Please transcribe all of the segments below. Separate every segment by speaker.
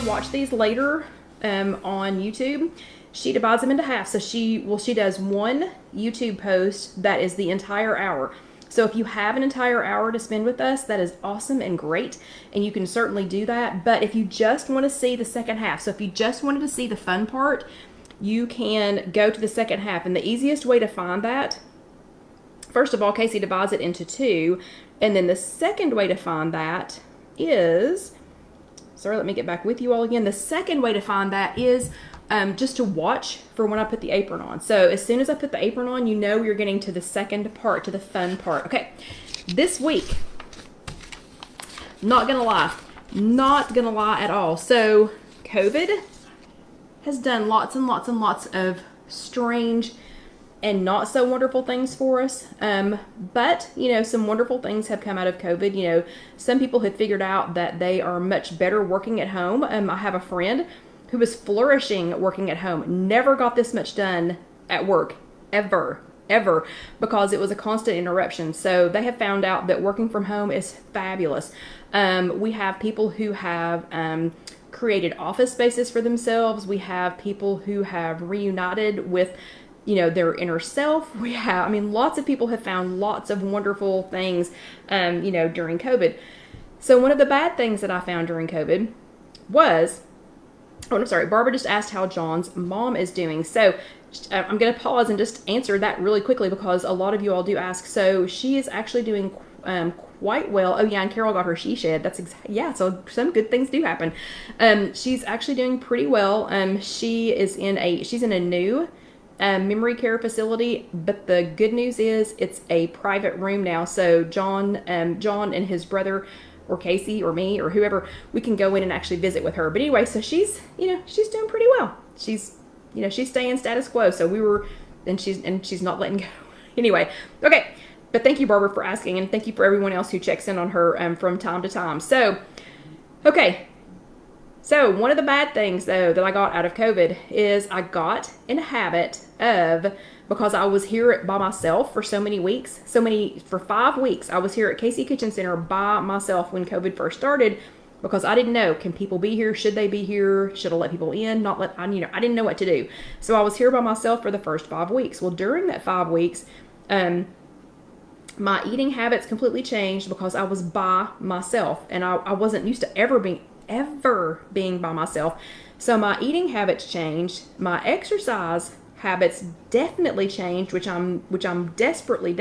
Speaker 1: to watch these later on YouTube, she divides them into half. So she does one YouTube post that is the entire hour. So if you have an entire hour to spend with us, that is awesome and great, and you can certainly do that. But if you just want to see the second half, so if you just wanted to see the fun part, you can go to the second half. And the easiest way to find that, first of all, Casey divides it into two, and then the second way to find that is, sorry, let me get back with you all again. The second way to find that is just to watch for when I put the apron on. So as soon as I put the apron on, you know you're getting to the second part, to the fun part. Okay, this week, not gonna lie at all. So COVID has done lots and lots and lots of strange and not so wonderful things for us. But, you know, some wonderful things have come out of COVID. You know, some people have figured out that they are much better working at home. I have a friend who was flourishing working at home, never got this much done at work, ever, because it was a constant interruption. So they have found out that working from home is fabulous. We have people who have created office spaces for themselves. We have people who have reunited with, you know, their inner self. We have, I mean, lots of people have found lots of wonderful things, you know, during COVID. So one of the bad things that I found during COVID was, oh, I'm sorry, Barbara just asked how John's mom is doing. So I'm going to pause and just answer that really quickly because a lot of you all do ask. So she is actually doing quite well. Oh yeah, and Carol got her she shed. That's yeah. So some good things do happen. She's actually doing pretty well. She's in a new memory care facility, but the good news is it's a private room now. So John and his brother, or Casey or me or whoever, we can go in and actually visit with her. But anyway, so she's doing pretty well. She's staying status quo. So she's not letting go. Anyway, okay. But thank you, Barbara, for asking, and thank you for everyone else who checks in on her from time to time. So, okay. So one of the bad things though that I got out of COVID is I got in a habit of, because I was here by myself for so many weeks, for 5 weeks, I was here at Casey Kitchen Center by myself when COVID first started, because I didn't know, can people be here? Should they be here? Should I let people in? I didn't know what to do. So I was here by myself for the first 5 weeks. Well, during that 5 weeks, my eating habits completely changed because I was by myself, and I wasn't used to ever being by myself. So my eating habits changed. My exercise habits definitely changed, which I'm desperately,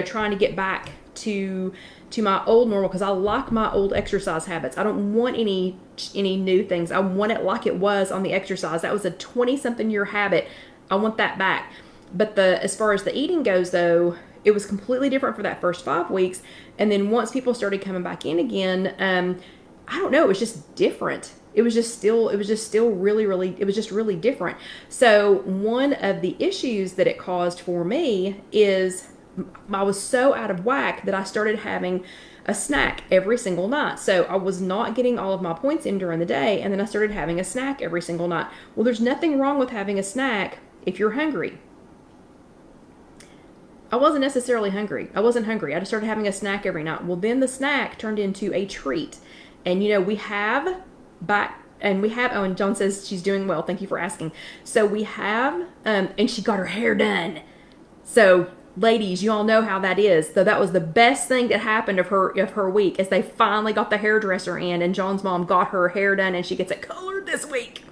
Speaker 1: trying to get back to my old normal, because I like my old exercise habits. I don't want any new things. I want it like it was on the exercise. That was a 20-something year habit. I want that back. But as far as the eating goes though, it was completely different for that first 5 weeks. And then once people started coming back in again, I don't know, it was just different. It was just really different. So one of the issues that it caused for me is I was so out of whack that I started having a snack every single night. So I was not getting all of my points in during the day, and then I started having a snack every single night. Well, there's nothing wrong with having a snack if you're hungry. I wasn't necessarily hungry. I wasn't hungry. I just started having a snack every night. Well, then the snack turned into a treat. And, oh, and John says she's doing well. Thank you for asking. So we have, and she got her hair done. So ladies, you all know how that is. So that was the best thing that happened of her week, is they finally got the hairdresser in, and John's mom got her hair done, and she gets it colored this week.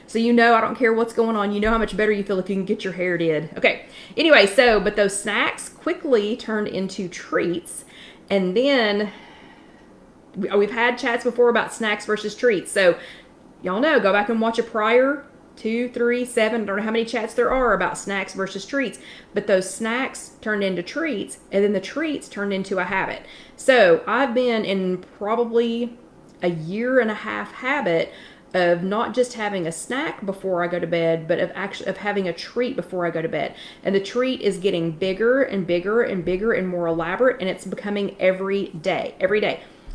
Speaker 1: So I don't care what's going on. You know how much better you feel if you can get your hair did. Okay. Anyway, but those snacks quickly turned into treats. And then we've had chats before about snacks versus treats. So y'all know, go back and watch a prior 2, 3, 7, I don't know how many chats there are about snacks versus treats. But those snacks turned into treats, and then the treats turned into a habit. So I've been in probably a 1.5 year habit of not just having a snack before I go to bed, but of having a treat before I go to bed. And the treat is getting bigger and bigger and bigger and more elaborate, and it's becoming every day.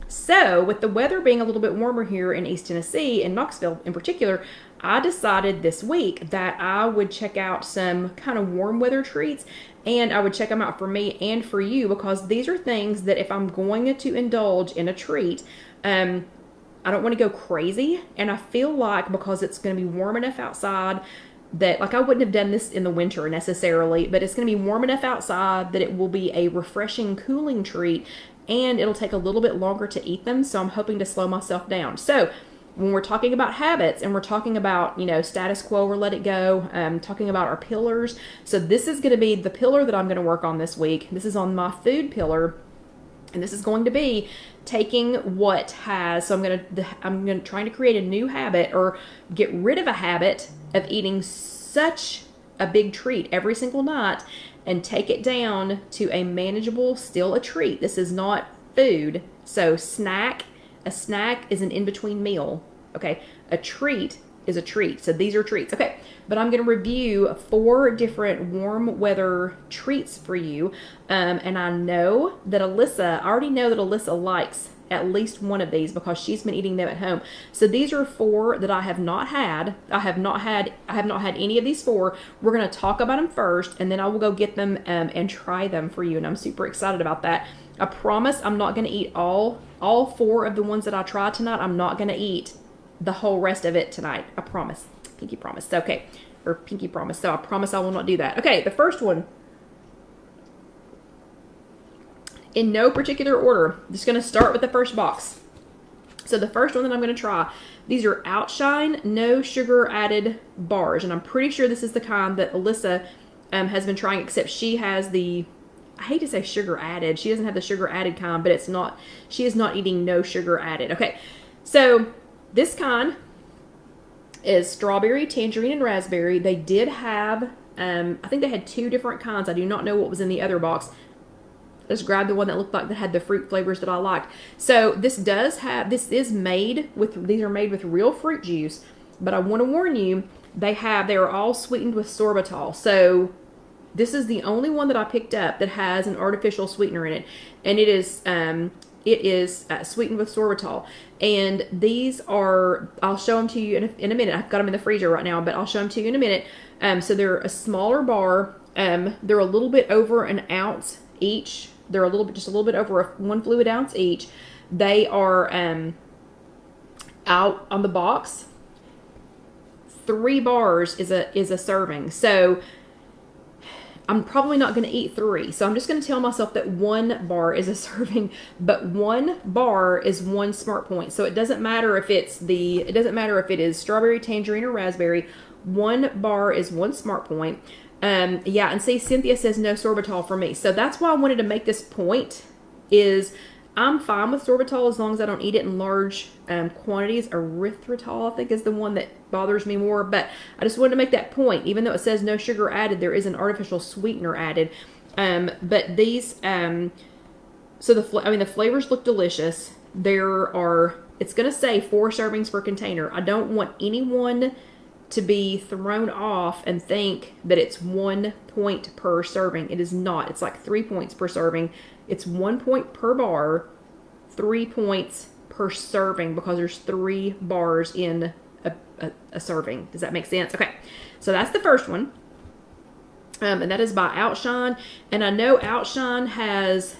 Speaker 1: So with the weather being a little bit warmer here in East Tennessee, in Knoxville in particular, I decided this week that I would check out some kind of warm weather treats, and I would check them out for me and for you, because these are things that if I'm going to indulge in a treat, I don't want to go crazy. And I feel like because it's going to be warm enough outside that, like, I wouldn't have done this in the winter necessarily, but it's going to be warm enough outside that it will be a refreshing, cooling treat, and it'll take a little bit longer to eat them. So I'm hoping to slow myself down. So when we're talking about habits and we're talking about, you know, status quo or let it go, talking about our pillars. So this is going to be the pillar that I'm going to work on this week. This is on my food pillar. And this is going to be taking what has, so I'm going to trying to create a new habit or get rid of a habit of eating such a big treat every single night and take it down to a manageable, still a treat. This is not food. So a snack is an in-between meal, okay? A treat is a treat. So these are treats, okay? But I'm going to review 4 different warm weather treats for you. And I know that I already know that Alyssa likes at least one of these because she's been eating them at home. So these are 4 that I have not had. I have not had any of these 4. We're going to talk about them first, and then I will go get them and try them for you. And I'm super excited about that. I promise I'm not going to eat all 4 of the ones that I tried tonight. I'm not going to eat the whole rest of it tonight. I promise. Pinky promise. Okay. Or pinky promise. So I promise I will not do that. Okay. The first one, in no particular order, I'm just going to start with the first box. So the first one that I'm going to try, these are Outshine no sugar added bars. And I'm pretty sure this is the kind that Alyssa has been trying, except she has the, I hate to say sugar added. She doesn't have the sugar added kind, but she is not eating no sugar added. Okay. So this kind is strawberry, tangerine, and raspberry. They did have, I think they had 2 different kinds. I do not know what was in the other box. Just grabbed the one that looked like that had the fruit flavors that I liked. So these are made with real fruit juice, but I want to warn you, they are all sweetened with sorbitol. So this is the only one that I picked up that has an artificial sweetener in it, and it is sweetened with sorbitol. And these are, I'll show them to you in a minute. I've got them in the freezer right now, but I'll show them to you in a minute. So they're a smaller bar. They're a little bit over an ounce each. They're just a little bit over 1 fluid ounce each. They are out on the box. 3 bars is a serving. So I'm probably not going to eat 3. So I'm just going to tell myself that 1 bar is a serving, but 1 bar is 1 smart point. So it doesn't matter if it is strawberry, tangerine, or raspberry. 1 bar is 1 smart point. Yeah, and see, Cynthia says no sorbitol for me. So that's why I wanted to make this point, is I'm fine with sorbitol as long as I don't eat it in large quantities. Erythritol, I think, is the one that bothers me more. But I just wanted to make that point. Even though it says no sugar added, there is an artificial sweetener added. But these, so the flavors look delicious. It's going to say 4 servings per container. I don't want anyone to be thrown off and think that it's 1 point per serving. It is not. It's like 3 points per serving. It's 1 point per bar, 3 points per serving, because there's 3 bars in a serving. Does that make sense? Okay. So that's the first one. And that is by Outshine. And I know Outshine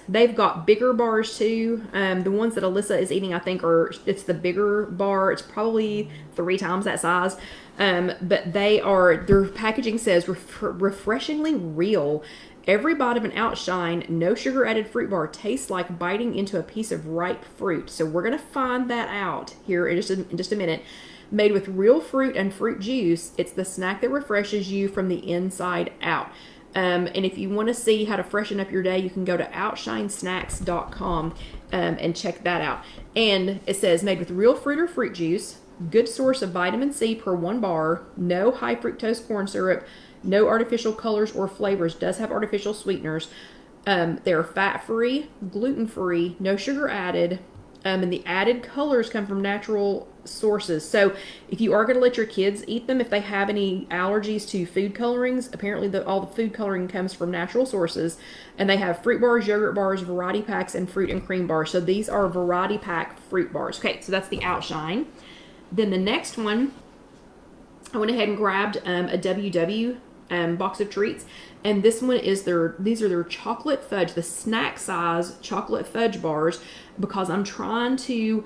Speaker 1: they've got bigger bars too. The ones that Alyssa is eating, I think, it's the bigger bar. It's probably 3 times that size. But their packaging says refreshingly real. Every bite of an Outshine no sugar added fruit bar tastes like biting into a piece of ripe fruit. So we're going to find that out here in just a minute. Made with real fruit and fruit juice, it's the snack that refreshes you from the inside out. And if you want to see how to freshen up your day, you can go to outshinesnacks.com and check that out. And it says made with real fruit or fruit juice, good source of vitamin C per 1 bar, no high fructose corn syrup, no artificial colors or flavors, does have artificial sweeteners. They're fat-free, gluten-free, no sugar added, and the added colors come from natural sources. So if you are going to let your kids eat them, if they have any allergies to food colorings, apparently all the food coloring comes from natural sources. And they have fruit bars, yogurt bars, variety packs, and fruit and cream bars. So these are variety pack fruit bars. Okay, so that's the Outshine. Then the next one, I went ahead and grabbed a WW box of treats. And this one is these are their chocolate fudge, the snack size chocolate fudge bars, because I'm trying to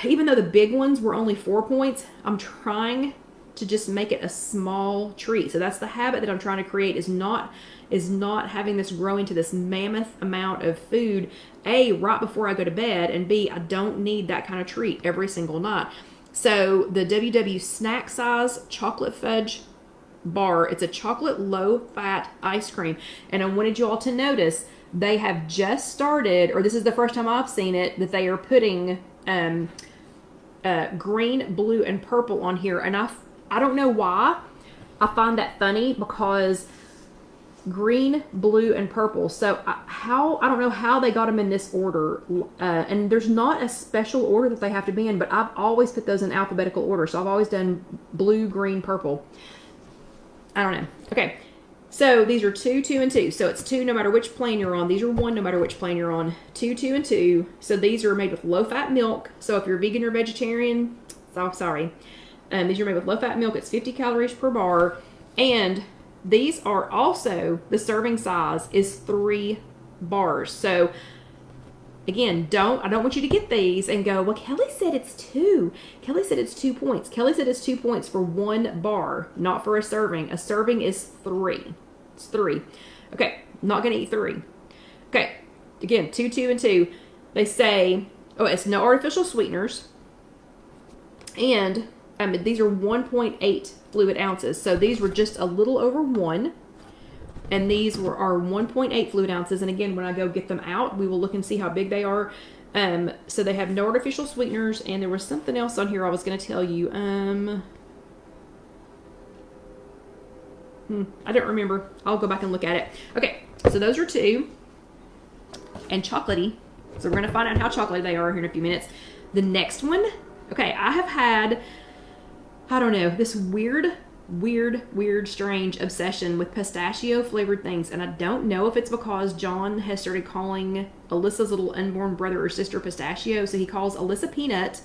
Speaker 1: even though the big ones were only 4 points, I'm trying to just make it a small treat. So that's the habit that I'm trying to create, is not having this grow into this mammoth amount of food, A, right before I go to bed, and B, I don't need that kind of treat every single night. So the WW snack size chocolate fudge bar, it's a chocolate low-fat ice cream. And I wanted you all to notice they have just started, or this is the first time I've seen it, that they are putting green, blue, and purple on here. And I don't know why. I find that funny because green, blue, and purple. So I don't know how they got them in this order. And there's not a special order that they have to be in, but I've always put those in alphabetical order. So I've always done blue, green, purple. I don't know. Okay. So these are 2, 2, and 2. So it's 2 no matter which plane you're on. These are 1 no matter which plane you're on. 2, 2, and 2. So these are made with low-fat milk. So if you're vegan or vegetarian, so sorry. These are made with low-fat milk. It's 50 calories per bar. And these are also, the serving size is 3 bars. So again, I don't want you to get these and go, well, Kelly said it's 2. Kelly said it's 2 points. Kelly said it's 2 points for 1 bar, not for a serving. A serving is 3. It's 3. Okay, not going to eat 3. Okay, again, 2, 2, and 2. They say, oh, it's no artificial sweeteners. And these are 1.8 fluid ounces. So these were just a little over 1. And these are 1.8 fluid ounces. And again, when I go get them out, we will look and see how big they are. So they have no artificial sweeteners. And there was something else on here I was going to tell you. I don't remember. I'll go back and look at it. Okay, so those are 2. And chocolatey. So we're going to find out how chocolatey they are here in a few minutes. The next one, okay, I have had, I don't know, this weird, strange obsession with pistachio flavored things. And I don't know if it's because John has started calling Alyssa's little unborn brother or sister Pistachio. So he calls Alyssa Peanut,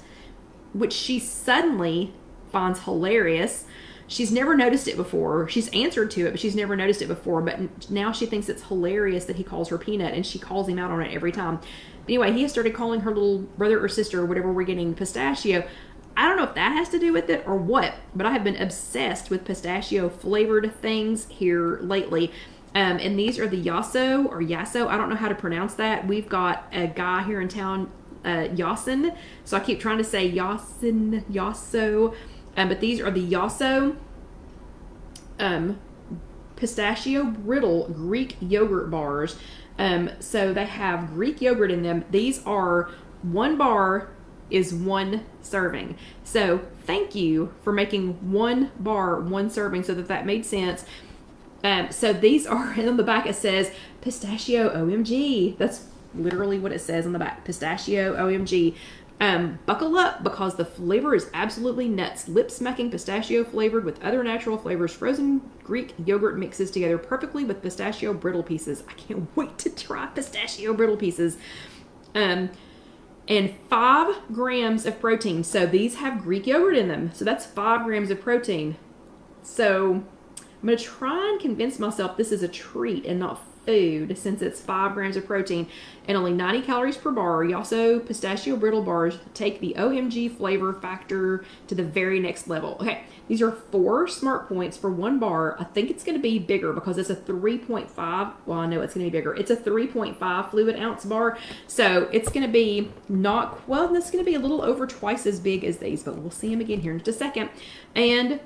Speaker 1: which she suddenly finds hilarious. She's never noticed it before. She's answered to it, but she's never noticed it before. But now she thinks it's hilarious that he calls her Peanut, and she calls him out on it every time. Anyway, he has started calling her little brother or sister, or whatever we're getting, Pistachio. I don't know if that has to do with it or what, but I have been obsessed with pistachio flavored things here lately. And these are the Yaso or Yaso. I don't know how to pronounce that. We've got a guy here in town, Yasin. So I keep trying to say Yasin, Yaso. But these are the Yaso pistachio brittle Greek yogurt bars. So they have Greek yogurt in them. These are 1 bar is 1 serving. So thank you for making 1 bar 1 serving so that made sense. So these are, and on the back it says pistachio OMG. That's literally what it says on the back, pistachio OMG. Buckle up because the flavor is absolutely nuts. Lip-smacking pistachio flavored with other natural flavors. Frozen Greek yogurt mixes together perfectly with pistachio brittle pieces. I can't wait to try pistachio brittle pieces. And 5 grams of protein. So these have Greek yogurt in them. So that's 5 grams of protein. So I'm going to try and convince myself this is a treat and not food, since it's 5 grams of protein and only 90 calories per bar. Yaso pistachio brittle bars take the OMG flavor factor to the very next level. Okay, these are 4 smart points for 1 bar. I think it's going to be bigger because it's a 3.5. Well, I know it's going to be bigger. It's a 3.5 fluid ounce bar. So it's going to be not, well, that's going to be a little over twice as big as these, but we'll see them again here in just a second. And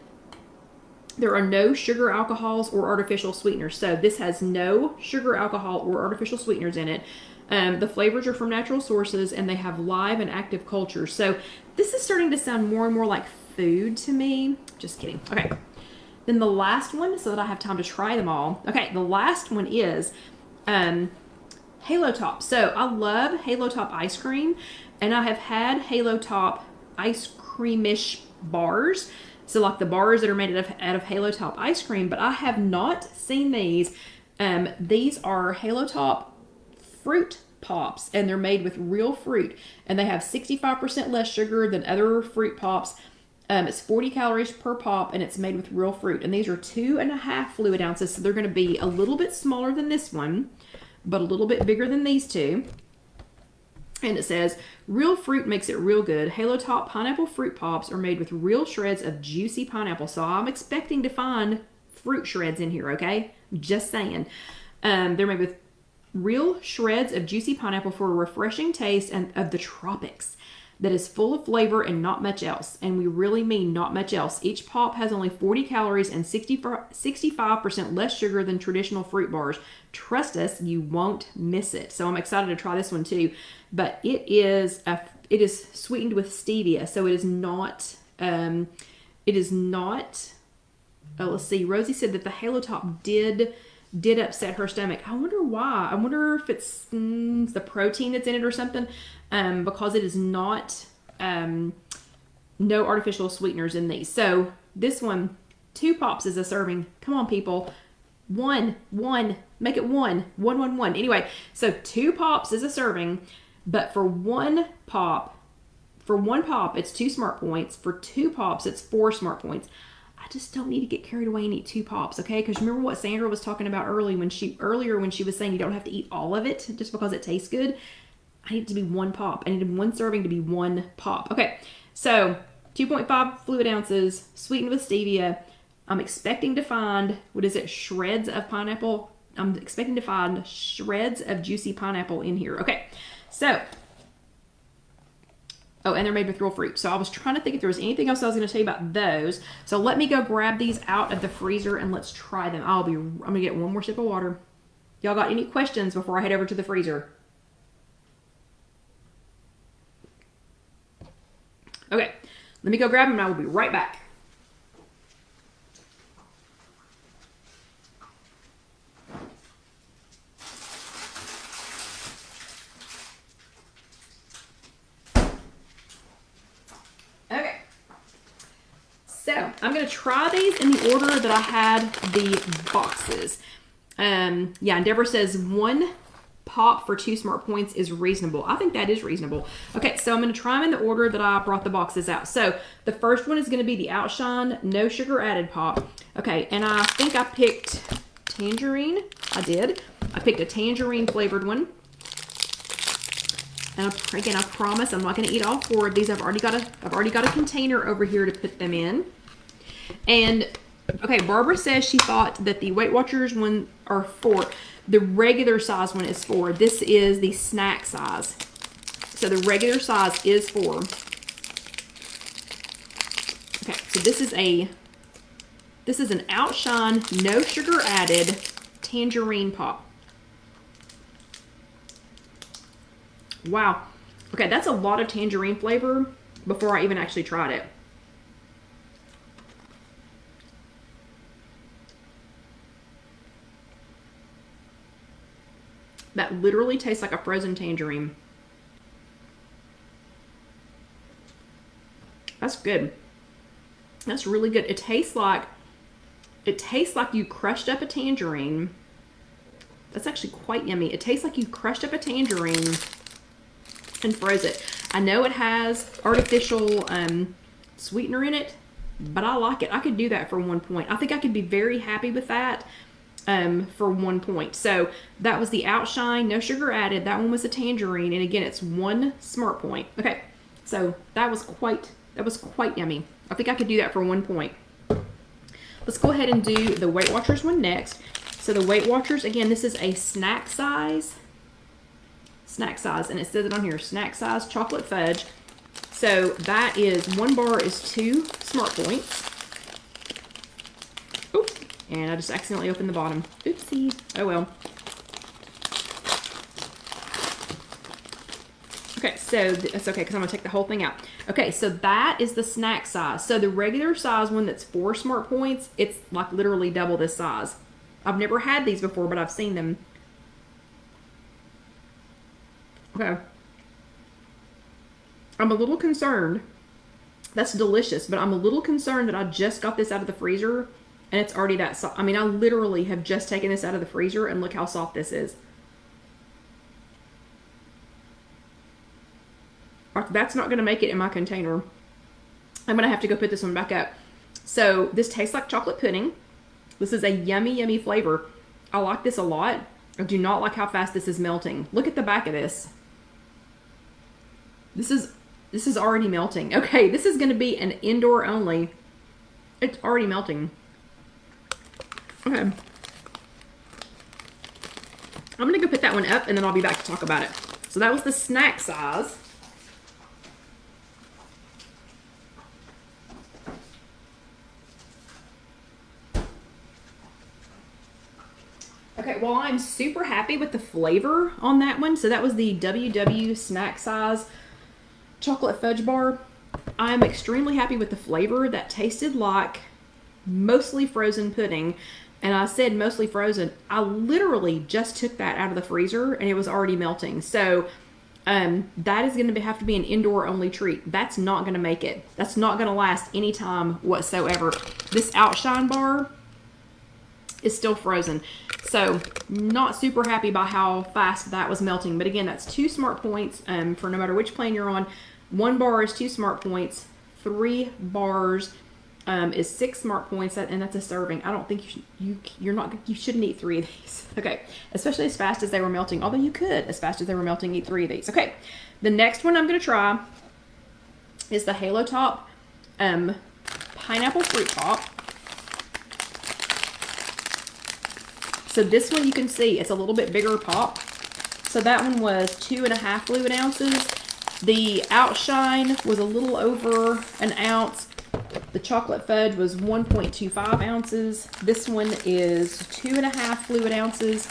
Speaker 1: there are no sugar, alcohols, or artificial sweeteners. So this has no sugar, alcohol, or artificial sweeteners in it. The flavors are from natural sources, and they have live and active cultures. So this is starting to sound more and more like food to me. Just kidding. Okay. Then the last one, so that I have time to try them all. Okay, the last one is Halo Top. So I love Halo Top ice cream, and I have had Halo Top ice creamish bars. So like the bars that are made out of Halo Top ice cream, but I have not seen these. These are Halo Top fruit pops, and they're made with real fruit, and they have 65% less sugar than other fruit pops. It's 40 calories per pop, and it's made with real fruit. And these are 2.5 fluid ounces, so they're going to be a little bit smaller than this one, but a little bit bigger than these two. And it says, real fruit makes it real good. Halo Top Pineapple Fruit Pops are made with real shreds of juicy pineapple. So I'm expecting to find fruit shreds in here, okay? Just saying. They're made with real shreds of juicy pineapple for a refreshing taste and of the tropics that is full of flavor and not much else. And we really mean not much else. Each pop has only 40 calories and 65% less sugar than traditional fruit bars. Trust us, you won't miss it. So I'm excited to try this one too. But it is sweetened with stevia, so it is not. Let's see. Rosie said that the Halo Top did upset her stomach. I wonder why. I wonder if it's the protein that's in it or something. Because it is not no artificial sweeteners in these. So this one, 2 pops is a serving. Come on, people. One. Make it one. Anyway, so 2 pops is a serving. But for one pop, it's 2 smart points. For 2 pops, it's 4 smart points. I just don't need to get carried away and eat 2 pops, okay? Because remember what Sandra was talking about earlier when she was saying you don't have to eat all of it just because it tastes good. I need it to be 1 pop. I needed 1 serving to be 1 pop. Okay, so 2.5 fluid ounces, sweetened with stevia. I'm expecting to find, shreds of pineapple? I'm expecting to find shreds of juicy pineapple in here. Okay. So, and they're made with real fruit. So I was trying to think if there was anything else I was going to tell you about those. So let me go grab these out of the freezer and let's try them. I'm going to get one more sip of water. Y'all got any questions before I head over to the freezer? Okay, let me go grab them and I will be right back. So I'm going to try these in the order that I had the boxes. Yeah, and Deborah says 1 pop for 2 smart points is reasonable. I think that is reasonable. Okay, so I'm going to try them in the order that I brought the boxes out. So the first one is going to be the Outshine No Sugar Added Pop. Okay, and I think I picked tangerine. I did. I picked a tangerine flavored one. And again, I promise I'm not going to eat all 4 of these. I've already got a container over here to put them in. And okay, Barbara says she thought that the Weight Watchers one are 4. The regular size one is 4. This is the snack size. So the regular size is 4. Okay, so this is an Outshine No Sugar Added tangerine pop. Wow. Okay, that's a lot of tangerine flavor before I even actually tried it. That literally tastes like a frozen tangerine. That's good. That's really good. It tastes like you crushed up a tangerine. That's actually quite yummy. It tastes like you crushed up a tangerine and froze it. I know it has artificial sweetener in it, but I like it. I could do that for 1 point. I think I could be very happy with that for 1 point. So that was the Outshine No Sugar Added. That one was a tangerine, and again, it's 1 smart point. Okay, so that was quite yummy. I think I could do that for 1 point. Let's go ahead and do the Weight Watchers one next. So the Weight Watchers, again, this is a snack size, and it says it on here, snack size chocolate fudge. So that is 1 bar is 2 smart points. Oop, and I just accidentally opened the bottom. Oopsie. Oh well. Okay, so that's okay because I'm gonna take the whole thing out. Okay, so that is the snack size. So the regular size one that's 4 smart points, it's like literally double this size. I've never had these before, but I've seen them. Okay. I'm a little concerned. That's delicious, but I'm a little concerned that I just got this out of the freezer and it's already that soft. I mean, I literally have just taken this out of the freezer and look how soft this is. That's not going to make it in my container. I'm going to have to go put this one back up. So this tastes like chocolate pudding. This is a yummy, yummy flavor. I like this a lot. I do not like how fast this is melting. Look at the back of this. This is already melting. Okay, this is going to be an indoor only. It's already melting. Okay. I'm going to go put that one up and then I'll be back to talk about it. So that was the snack size. Okay, well, I'm super happy with the flavor on that one. So that was the WW snack size chocolate fudge bar. I'm extremely happy with the flavor. That tasted like mostly frozen pudding. And I said mostly frozen. I literally just took that out of the freezer and it was already melting. So that is going to have to be an indoor only treat. That's not going to make it. That's not going to last any time whatsoever. This Outshine bar is still frozen. So not super happy by how fast that was melting. But again, that's 2 smart points for no matter which plane you're on. 1 bar is 2 smart points. 3 bars is 6 smart points, and that's a serving. I don't think you shouldn't eat 3 of these. Okay, especially as fast as they were melting. Although you could, as fast as they were melting, eat 3 of these. Okay, the next one I'm going to try is the Halo Top pineapple fruit pop. So this one you can see it's a little bit bigger pop. So that one was 2.5 fluid ounces. The Outshine was a little over an ounce. The chocolate fudge was 1.25 ounces. This one is 2.5 fluid ounces.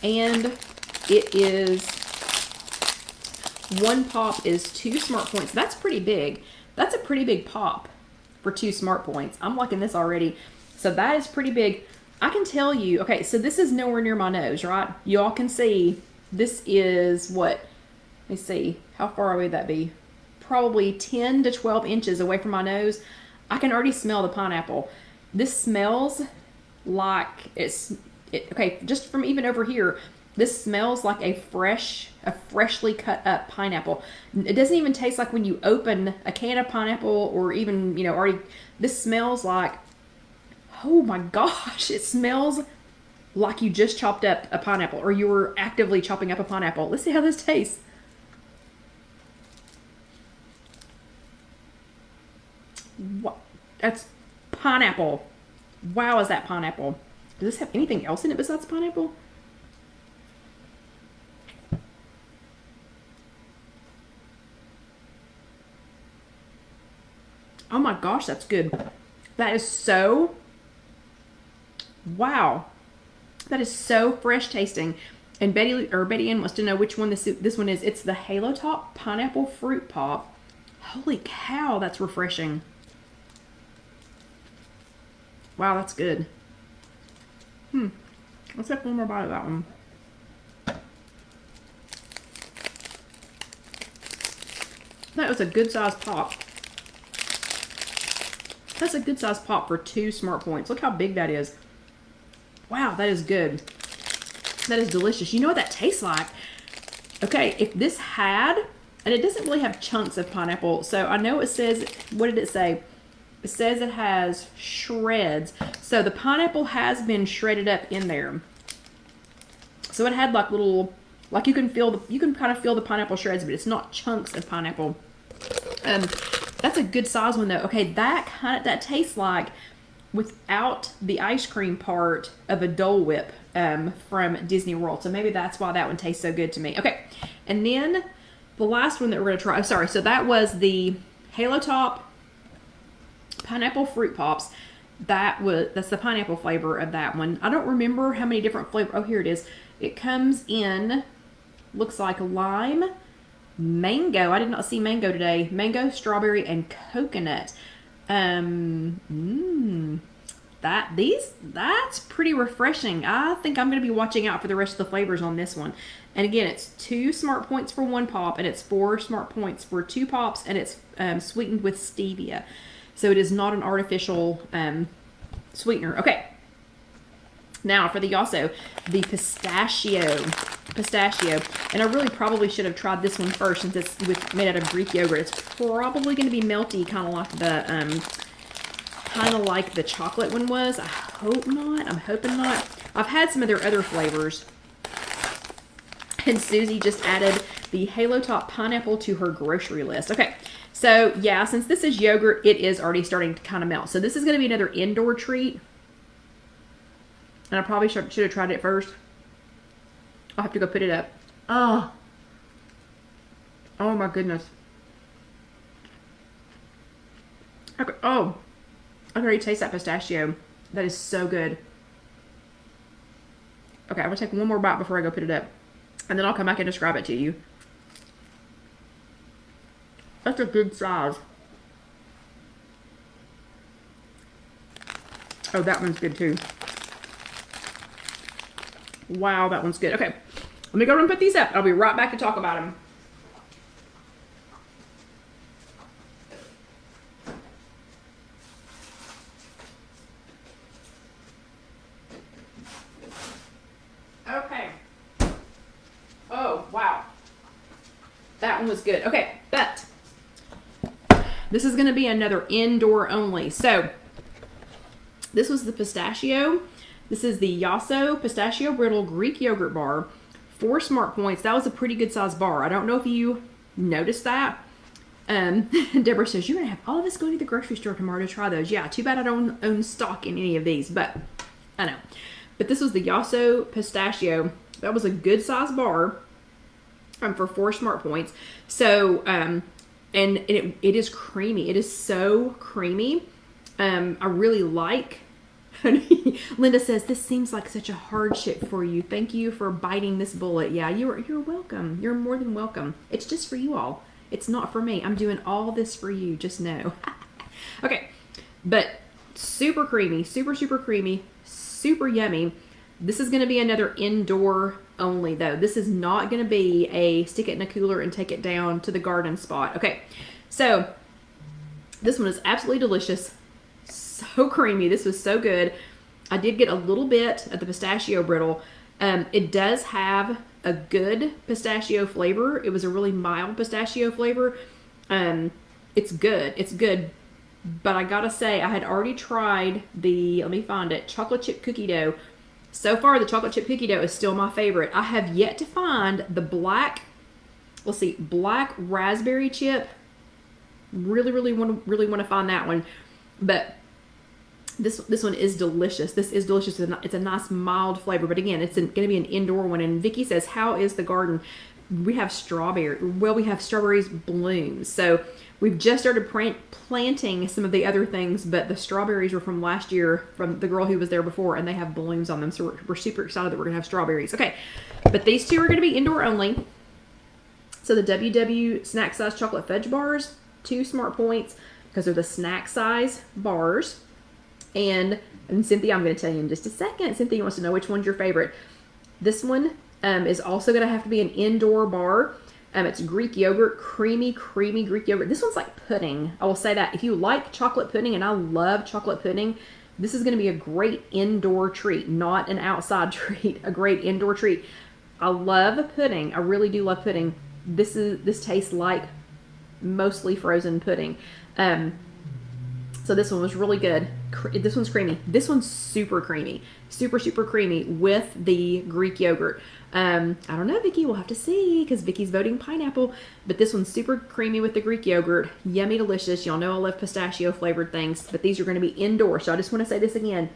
Speaker 1: And it is 1 pop is 2 smart points. That's pretty big. That's a pretty big pop for 2 smart points. I'm liking this already. So that is pretty big. I can tell you, okay, so this is nowhere near my nose, right? You all can see this is what, let me see, how far away would that be? Probably 10 to 12 inches away from my nose. I can already smell the pineapple. This smells like okay, just from even over here, this smells like a freshly cut up pineapple. It doesn't even taste like when you open a can of pineapple or even, already, this smells like, oh my gosh, it smells like you just chopped up a pineapple or you were actively chopping up a pineapple. Let's see how this tastes. What? That's pineapple. Wow, is that pineapple? Does this have anything else in it besides pineapple? Oh my gosh, that's good. That is so, wow. That is so fresh tasting. And Betty Ann wants to know which one this one is. It's the Halo Top Pineapple Fruit Pop. Holy cow, that's refreshing. Wow, that's good. Let's have one more bite of that one. That was a good size pop. That's a good size pop for 2 smart points. Look how big that is. Wow, that is good. That is delicious. You know what that tastes like? Okay, if this had, and it doesn't really have chunks of pineapple, so I know it says, what did it say? It says it has shreds. So the pineapple has been shredded up in there. So it had like little, like you can kind of feel the pineapple shreds, but it's not chunks of pineapple. That's a good size one though. Okay, that tastes like, without the ice cream part of a Dole Whip from Disney World. So maybe that's why that one tastes so good to me. Okay, and then the last one that we're going to try, so that was the Halo Top Pineapple Fruit Pops. That's the pineapple flavor of that one. I don't remember how many different flavors. Oh, here it is. It comes in, looks like lime, mango. I did not see mango today. Mango, strawberry, and coconut. That's pretty refreshing. I think I'm going to be watching out for the rest of the flavors on this one. And again, it's 2 smart points for 1 pop, and it's 4 smart points for 2 pops, and it's sweetened with stevia. So it is not an artificial sweetener. Okay. Now for the Yaso, the pistachio. And I really probably should have tried this one first since it's made out of Greek yogurt. It's probably going to be melty, kind of like the chocolate one was. I hope not. I'm hoping not. I've had some of their other flavors. And Susie just added the Halo Top Pineapple to her grocery list. Okay, so yeah, since this is yogurt, it is already starting to kind of melt. So this is going to be another indoor treat. And I probably should have tried it first. I'll have to go put it up. Oh my goodness. Okay. Oh, I can already taste that pistachio. That is so good. Okay, I'm going to take one more bite before I go put it up. And then I'll come back and describe it to you. That's a good size. Oh, that one's good too. Wow, that one's good. Okay, let me go and put these up. I'll be right back to talk about them. Okay. Oh, wow. That one was good. Okay, but this is going to be another indoor only. So this was the pistachio. This is the Yaso Pistachio Brittle Greek Yogurt Bar. 4 smart points. That was a pretty good size bar. I don't know if you noticed that. Deborah says, you're going to have all of us go to the grocery store tomorrow to try those. Yeah, too bad I don't own stock in any of these, but I know. But this was the Yaso Pistachio. That was a good size bar for 4 smart points. So, and it is creamy. It is so creamy. I really like. Linda says, this seems like such a hardship for you. Thank you for biting this bullet. Yeah, you're welcome. You're more than welcome. It's just for you all. It's not for me. I'm doing all this for you. Just know. Okay, but super creamy, super creamy, super yummy. This is going to be another indoor only though. This is not going to be a stick it in a cooler and take it down to the garden spot. Okay, so this one is absolutely delicious. So creamy. This was so good. I did get a little bit of the pistachio brittle. It does have a good pistachio flavor. It was a really mild pistachio flavor. It's good. It's good. But I gotta say, I had already tried the, let me find it, chocolate chip cookie dough. So far, the chocolate chip cookie dough is still my favorite. I have yet to find the black, let's see, black raspberry chip. Really want to find that one. But this one is delicious. This is delicious. It's a nice mild flavor. But again, it's going to be an indoor one. And Vicky says, how is the garden? We have strawberry. Well, we have strawberries blooms. So we've just started planting some of the other things, but the strawberries were from last year from the girl who was there before, and they have blooms on them. So we're super excited that we're going to have strawberries. Okay, but these two are going to be indoor only. So the WW snack size chocolate fudge bars, 2 smart points because they're the snack size bars. And Cynthia, I'm going to tell you in just a second. Cynthia wants to know which one's your favorite. This one is also going to have to be an indoor bar. It's Greek yogurt, creamy Greek yogurt. This one's like pudding. I will say that. If you like chocolate pudding, and I love chocolate pudding, this is going to be a great indoor treat, not an outside treat, a great indoor treat. I love pudding. I really do love pudding. This tastes like mostly frozen pudding. So this one was really good. This one's creamy. This one's super creamy. Super creamy with the Greek yogurt. I don't know, Vicky. We'll have to see because Vicky's voting pineapple. But this one's super creamy with the Greek yogurt. Yummy, delicious. Y'all know I love pistachio flavored things. But these are going to be indoors. So I just want to say this again.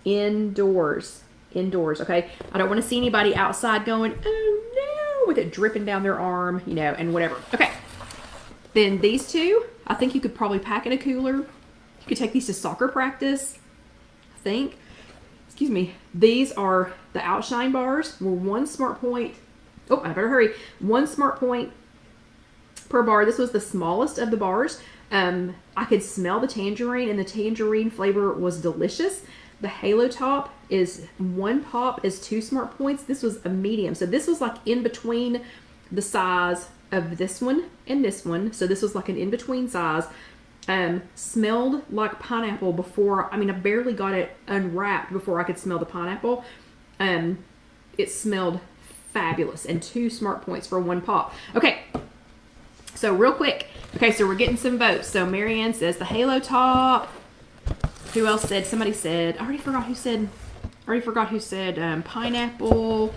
Speaker 1: Indoors. Indoors, okay? I don't want to see anybody outside going, oh no, with it dripping down their arm, you know, and whatever. Okay. Then these two, I think you could probably pack in a cooler. You could take these to soccer practice, I think. Excuse me. These are the Outshine bars. Were 1 smart point. Oh, I better hurry. 1 smart point per bar. This was the smallest of the bars. I could smell the tangerine, and the tangerine flavor was delicious. The Halo Top is 1 pop is 2 smart points. This was a medium. So this was like in between the size of this one and this one. So this was like an in-between size. Smelled like pineapple before. I mean, I barely got it unwrapped before I could smell the pineapple. It smelled fabulous, and 2 smart points for 1 pop. Okay, so real quick. Okay, so we're getting some votes. So Marianne says the Halo Top. Who else said? Somebody said. I already forgot who said. Pineapple.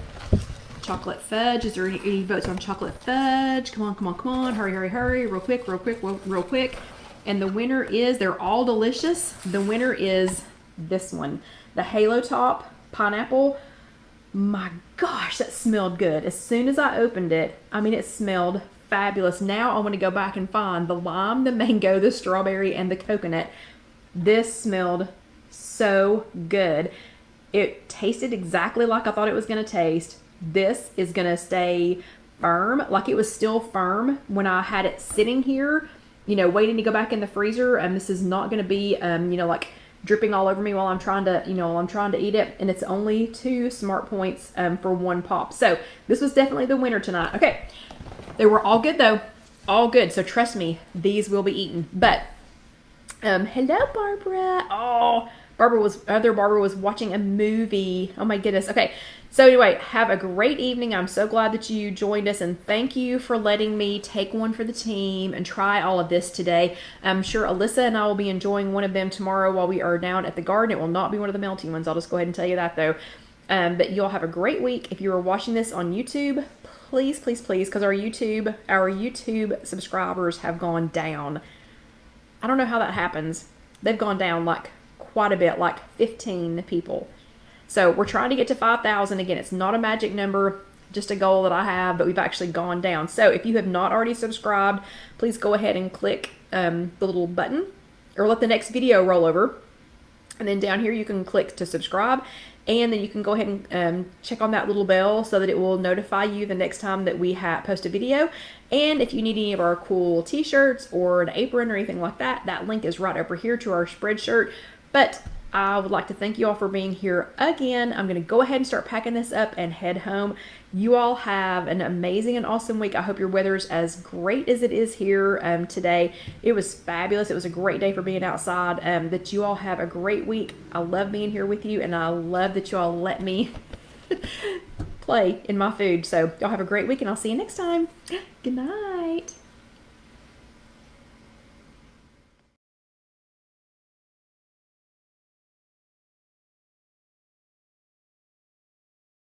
Speaker 1: chocolate fudge. Is there any votes on chocolate fudge? Come on, come on, come on. Hurry, hurry, hurry. Real quick, real quick, real quick. And the winner is, they're all delicious. The winner is this one. The Halo Top Pineapple. My gosh, that smelled good. As soon as I opened it, I mean, it smelled fabulous. Now I want to go back and find the lime, the mango, the strawberry, and the coconut. This smelled so good. It tasted exactly like I thought it was going to taste. This is going to stay firm, like it was still firm when I had it sitting here, you know, waiting to go back in the freezer. And this is not going to be, you know, like dripping all over me while I'm trying to, you know, while I'm trying to eat it. And it's only 2 smart points for 1 pop. So this was definitely the winner tonight. Okay. They were all good though. All good. So trust me, these will be eaten. But, hello, Barbara. Oh, other Barbara was watching a movie. Oh my goodness. Okay. So anyway, have a great evening. I'm so glad that you joined us, and thank you for letting me take one for the team and try all of this today. I'm sure Alyssa and I will be enjoying one of them tomorrow while we are down at the garden. It will not be one of the melting ones. I'll just go ahead and tell you that though. But you'll have a great week. If you are watching this on YouTube, please, please, please, because our YouTube subscribers have gone down. I don't know how that happens. They've gone down like quite a bit, like 15 people. So we're trying to get to 5,000. Again, it's not a magic number, just a goal that I have, but we've actually gone down. So if you have not already subscribed, please go ahead and click the little button, or let the next video roll over. And then down here you can click to subscribe, and then you can go ahead and check on that little bell so that it will notify you the next time that we post a video. And if you need any of our cool t-shirts or an apron or anything like that, that link is right over here to our Spreadshirt. But I would like to thank you all for being here again. I'm going to go ahead and start packing this up and head home. You all have an amazing and awesome week. I hope your weather's as great as it is here today. It was fabulous. It was a great day for being outside. That you all have a great week. I love being here with you, and I love that you all let me play in my food. So y'all have a great week, and I'll see you next time. Good night.